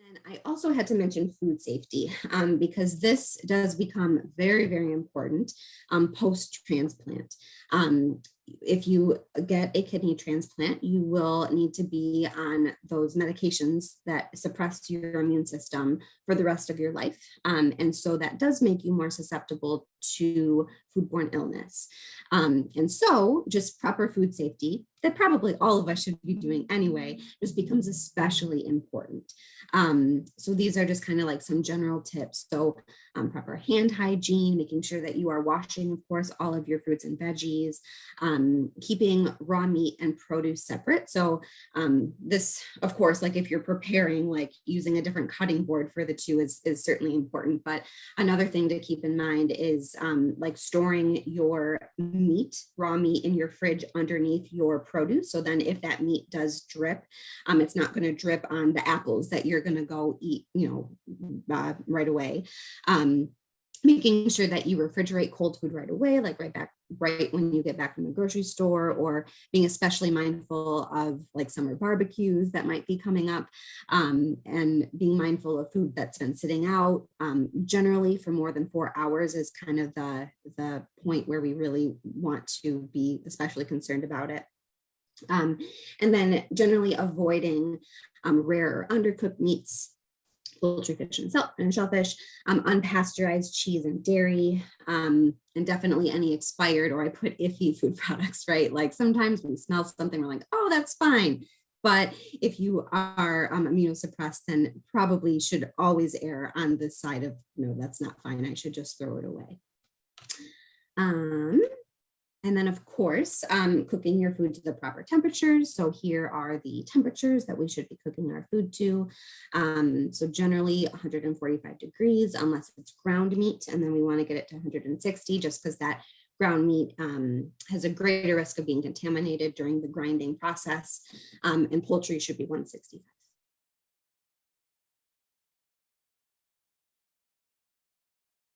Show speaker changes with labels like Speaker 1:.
Speaker 1: And I also had to mention food safety because this does become very, very important post-transplant. If you get a kidney transplant, you will need to be on those medications that suppress your immune system for the rest of your life. And so that does make you more susceptible to foodborne illness. And so just proper food safety that probably all of us should be doing anyway, just becomes especially important. So these are just kind of like some general tips. So proper hand hygiene, making sure that you are washing, of course, all of your fruits and veggies, keeping raw meat and produce separate. So this, of course, like if you're preparing, like using a different cutting board for the two is certainly important. But another thing to keep in mind is like storing your meat, raw meat in your fridge underneath your produce. So then if that meat does drip, it's not going to drip on the apples that you're going to go eat, right away. Making sure that you refrigerate cold food right away, like right when you get back from the grocery store, or being especially mindful of like summer barbecues that might be coming up, and being mindful of food that's been sitting out generally for more than 4 hours is kind of the point where we really want to be especially concerned about it. And then generally avoiding rare or undercooked meats, poultry, fish, and shellfish, unpasteurized cheese and dairy, and definitely any expired, or I put iffy food products, right? Like sometimes we smell something, we're like, oh, that's fine. But if you are immunosuppressed, then probably should always err on the side of, no, that's not fine, I should just throw it away. And then, of course, cooking your food to the proper temperatures. So here are the temperatures that we should be cooking our food to. So generally 145 degrees, unless it's ground meat. And then we want to get it to 160 just because that ground meat has a greater risk of being contaminated during the grinding process. And poultry should be 165.